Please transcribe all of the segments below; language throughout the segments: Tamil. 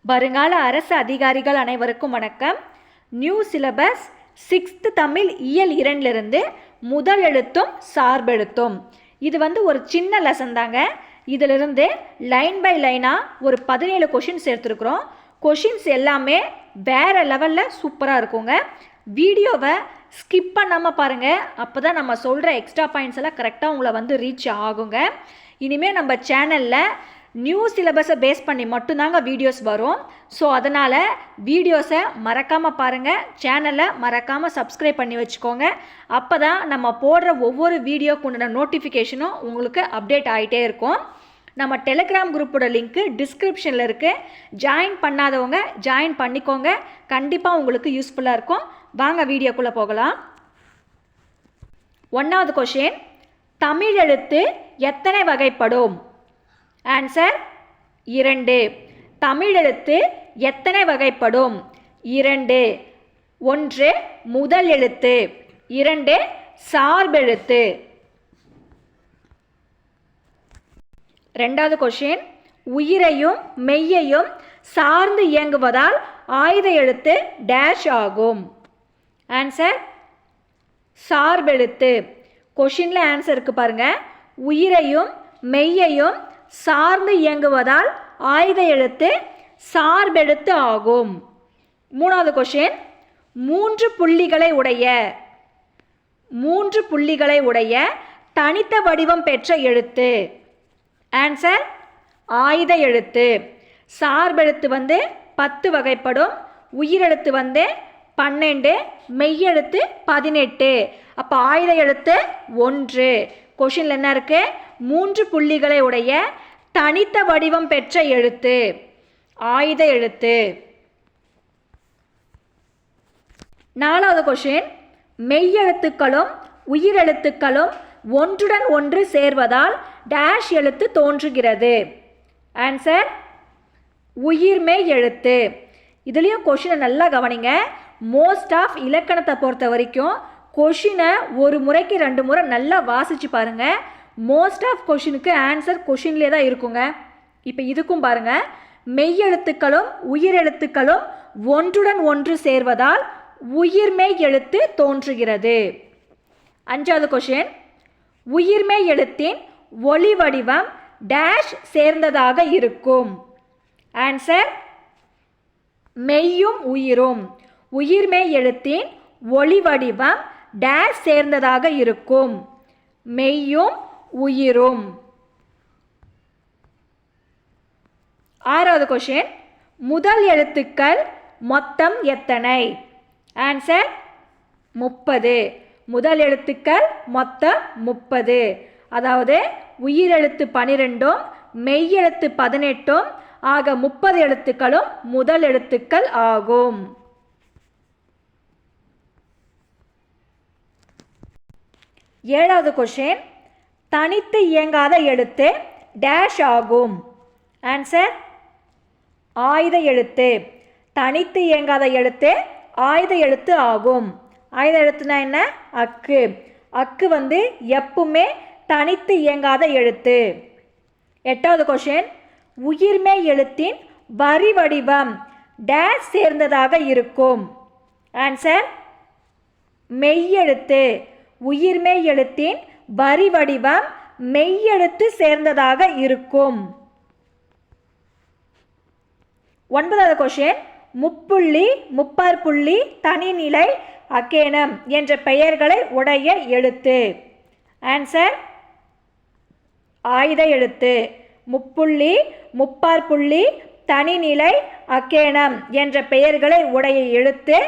வருங்கால அரசு அதிகாரிகள் அனைவருக்கும் வணக்கம். நியூ சிலபஸ் 6th தமிழ் இயல் 2லிருந்து முதல் எழுத்தும் சார்பெழுத்தும். இது ஒரு சின்ன லெசன் தாங்க. இதிலிருந்து லைன் பை லைனாக ஒரு 17 கொஷின்ஸ் எடுத்துருக்குறோம். கொஷின்ஸ் எல்லாமே வேறு லெவலில் சூப்பராக இருக்குங்க. வீடியோவை ஸ்கிப் பண்ணாமல் பாருங்கள். அப்போ தான் நம்ம சொல்கிற எக்ஸ்ட்ரா பாயிண்ட்ஸ் எல்லாம் கரெக்டாக உங்களை ரீச் ஆகுங்க. இனிமேல் நம்ம சேனலில் நியூ சிலபஸை பேஸ் பண்ணி மட்டும்தாங்க வீடியோஸ் வரும். ஸோ அதனால் வீடியோஸை மறக்காமல் பாருங்கள். சேனலை மறக்காமல் சப்ஸ்கிரைப் பண்ணி வச்சுக்கோங்க. அப்போ தான் நம்ம போடுற ஒவ்வொரு வீடியோக்கு உண்டான நோட்டிஃபிகேஷனும் உங்களுக்கு அப்டேட் ஆகிட்டே இருக்கும். நம்ம டெலிகிராம் குரூப்போட லிங்க்கு டிஸ்கிரிப்ஷனில் இருக்குது. ஜாயின் பண்ணாதவங்க ஜாயின் பண்ணிக்கோங்க. கண்டிப்பாக உங்களுக்கு யூஸ்ஃபுல்லாக இருக்கும். வாங்க வீடியோக்குள்ளே போகலாம். 1வது கொஷின், தமிழ் எழுத்து எத்தனை வகைப்படும்? ஆன்சர் 2. தமிழ் எழுத்து எத்தனை வகைப்படும்? 2. 1 முதல் எழுத்து, 2 சார்பெழுத்து. 2வது கொஷின், உயிரையும் மெய்யையும் சார்ந்து இயங்குவதால் ஆயுத எழுத்து டேஷ் ஆகும். ஆன்சர் சார்பெழுத்து. கொஷினில் ஆன்சர் இருக்கு பாருங்க. உயிரையும் மெய்யையும் சார்ந்து இயங்குவதால் ஆயுத எழுத்து சார்பெழுத்து ஆகும். 3வது கொஷின், 3 புள்ளிகளை உடைய தனித்த வடிவம் பெற்ற எழுத்து. ஆன்சர் ஆயுத எழுத்து. சார்பெழுத்து 10 வகைப்படும். உயிரெழுத்து 12, மெய்யெழுத்து 18. அப்போ ஆயுத எழுத்து 1. கொஷினில் என்ன இருக்கு? 3 புள்ளிகளை உடைய தனித்த வடிவம் பெற்ற எழுத்து ஆயுத எழுத்து. 4வது கொஷின், மெய்யெழுத்துக்களும் உயிரெழுத்துக்களும் ஒன்றுடன் ஒன்று சேர்வதால் டேஷ் எழுத்து தோன்றுகிறது. ஆன்சர் உயிர்மெய் எழுத்து. இதுலேயும் கொஷினை நல்லா கவனிங்க. மோஸ்ட் ஆஃப் இலக்கணத்தை பொறுத்த வரைக்கும் கொஷினை ஒரு முறைக்கு 2 முறை நல்லா வாசித்து பாருங்கள். மோஸ்ட் ஆஃப் கொஷினுக்கு ஆன்சர் கொஷின்லே தான் இருக்குங்க. இப்போ இதுக்கும் பாருங்கள். மெய்யெழுத்துக்களும் உயிரெழுத்துக்களும் ஒன்றுடன் ஒன்று சேர்வதால் உயிர்மெய் எழுத்து தோன்றுகிறது. 5வது கொஷின், உயிர்மெய் எழுத்தின் ஒளி வடிவம் டேஷ் சேர்ந்ததாக இருக்கும். ஆன்சர் மெய்யும் உயிரும். உயிர்மெய் எழுத்தின் ஒளி வடிவம் டேஷ் சேர்ந்ததாக இருக்கும். மெய்யும் உயிரும். 6வது கொஷின், முதல் எழுத்துக்கள் மொத்தம் எத்தனை? ஆன்சர் 30. முதல் எழுத்துக்கள் மொத்தம் 30. அதாவது உயிரெழுத்து 12ம் மெய்யெழுத்து 18ம் ஆக 30 எழுத்துக்களும் முதல் எழுத்துக்கள் ஆகும். 7வது கொஷின், தனித்து இயங்காத எழுத்து டேஷ் ஆகும். ஆன்சர் ஆயுத எழுத்து. தனித்து இயங்காத எழுத்து ஆயுத எழுத்து ஆகும். ஆயுத எழுத்துனா என்ன? அக்கு. அக்கு எப்பவுமே தனித்து இயங்காத எழுத்து. 8வது கொஷின், உயிர்மெய் எழுத்தின் வரி வடிவம் டேஷ் சேர்ந்ததாக இருக்கும். ஆன்சர் மெய்யெழுத்து. உயிர்மெய் எழுத்தின் வரி வடிவம் மெய்யெழுத்து சேர்ந்ததாக இருக்கும். 9வது கொஷின், முப்புள்ளி, முப்பாற்புள்ளி, தனிநிலை, அக்கேனம் என்ற பெயர்களை உடைய எழுத்து. ஆன்சர் ஆயுத எழுத்து. முப்புள்ளி, முப்பாற்புள்ளி, தனிநிலை, அக்கேனம் என்ற பெயர்களை உடைய எழுத்து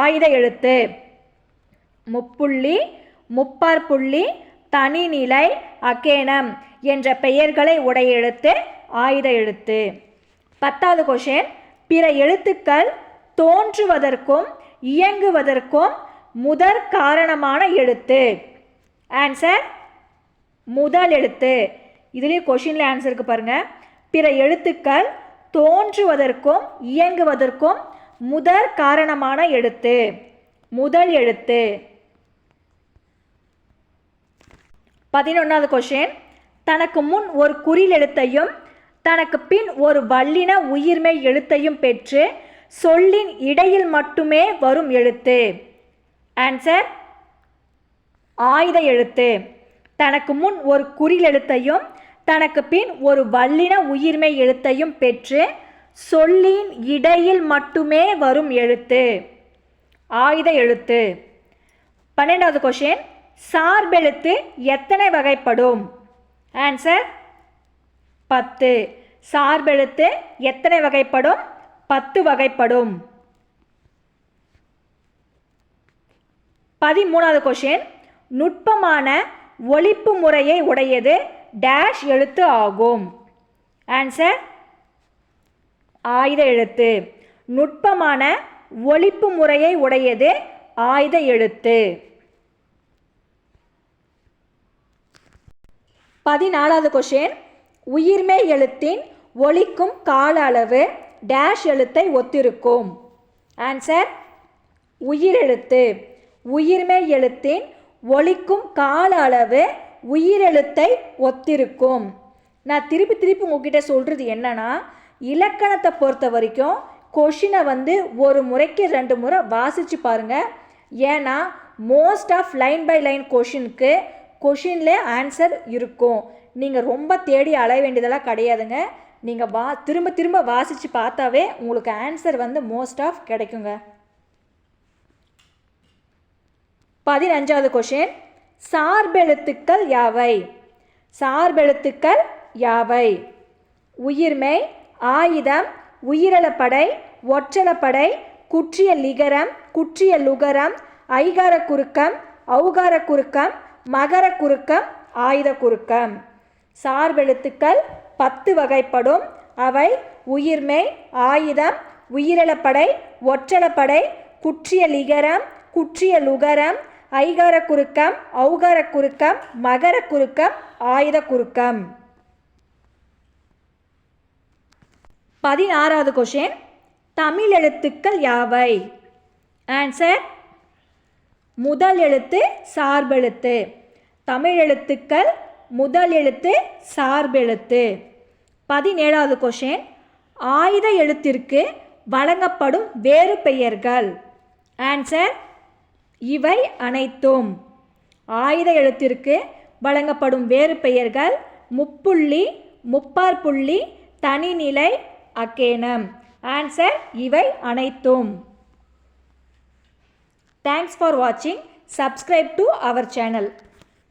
ஆயுத எழுத்து. முப்புள்ளி, முப்பாற்புள்ளி, தனிநிலை, அக்கேனம் என்ற பெயர்களை உடைய எழுத்து ஆயுத எழுத்து. 10வது கொஷின், பிற எழுத்துக்கள் தோன்றுவதற்கும் இயங்குவதற்கும் முதற் காரணமான எழுத்து. ஆன்சர் முதல் எழுத்து. இதுலேயும் கொஷினில் ஆன்சர் இருக்கு பாருங்க. பிற எழுத்துக்கள் தோன்றுவதற்கும் இயங்குவதற்கும் முதற் காரணமான எழுத்து முதல் எழுத்து. 11வது கொஷின், தனக்கு முன் ஒரு குறில் எழுத்தையும் தனக்கு பின் ஒரு வல்லின உயிர்மெய் எழுத்தையும் பெற்று சொல்லின் இடையில் மட்டுமே வரும் எழுத்து. ஆன்சர் ஆயுத எழுத்து. தனக்கு முன் ஒரு குறில் எழுத்தையும் தனக்கு பின் ஒரு வல்லின உயிர்மெய் எழுத்தையும் பெற்று சொல்லின் இடையில் மட்டுமே வரும் எழுத்து ஆயுத எழுத்து. 12வது கொஸ்டின், சார்பெழுத்து எத்தனை வகைப்படும்? ஆன்சர் 10. சார்பெழுத்து எத்தனை வகைப்படும்? 10 வகைப்படும். 13வது கொஸ்டின், நுட்பமான ஒலிப்பு முறையை உடையது டேஷ் எழுத்து ஆகும். ஆன்சர் ஆயுத எழுத்து. நுட்பமான ஒலிப்பு முறையை உடையது ஆயுத எழுத்து. 14வது கொஸ்டின், உயிர்மெய் எழுத்தின் ஒலிக்கும் கால அளவு டேஷ் எழுத்தை ஒத்திருக்கும். ஆன்சர் உயிரெழுத்து. உயிர்மெய் எழுத்தின் ஒலிக்கும் கால அளவு உயிரெழுத்தை ஒத்திருக்கும். நான் திருப்பி உங்ககிட்ட சொல்கிறது என்னன்னா, இலக்கணத்தை பொறுத்த வரைக்கும் கொஷினை ஒரு முறைக்கு 2 முறை வாசித்து பாருங்கள். ஏன்னா most of line by line கொஷினில் ஆன்சர் இருக்கும். நீங்கள் ரொம்ப தேடி அலைய வேண்டியதெல்லாம் கிடையாதுங்க. நீங்கள் திரும்ப வாசித்து பார்த்தாவே உங்களுக்கு ஆன்சர் மோஸ்ட் ஆஃப் கிடைக்குங்க. 15வது கொஷின், சார்பெழுத்துக்கள் யாவை? சார்பெழுத்துக்கள் யாவை? உயிர்மெய், ஆயுதம், உயிரெழப்படை, ஒற்றெழப்படை, குற்றிய லிகரம், குற்றிய லுகரம், ஐகார குறுக்கம், ஔகார குறுக்கம், மகர குறுக்கம், ஆயுத குறுக்கம். சார்பெழுத்துக்கள் 10 வகைப்படும். அவை உயிர்மெய், ஆயுதம், உயிரெழப்படை, ஒற்றெழப்படை, குற்றிய லிகரம், குற்றிய லுகரம், ஐகார குறுக்கம், ஔகார குறுக்கம், மகர குறுக்கம், ஆயுத குறுக்கம். 16வது கொஷின், தமிழ் எழுத்துக்கள் யாவை? ஆன்சர் முதல் எழுத்து சார்பெழுத்து. தமிழ் எழுத்துக்கள் முதல் எழுத்து சார்பெழுத்து. 17வது கொஷின், ஆயுத எழுத்திற்கு வழங்கப்படும் வேறு பெயர்கள். ஆன்சர் இவை அனைத்தும். ஆயுத எழுத்திற்கு வழங்கப்படும் வேறு பெயர்கள் முப்புள்ளி, முப்பாற்புள்ளி, தனிநிலை, அக்கேனம். ஆன்சர் இவை அனைத்தும். Thanks for watching. Subscribe to our channel.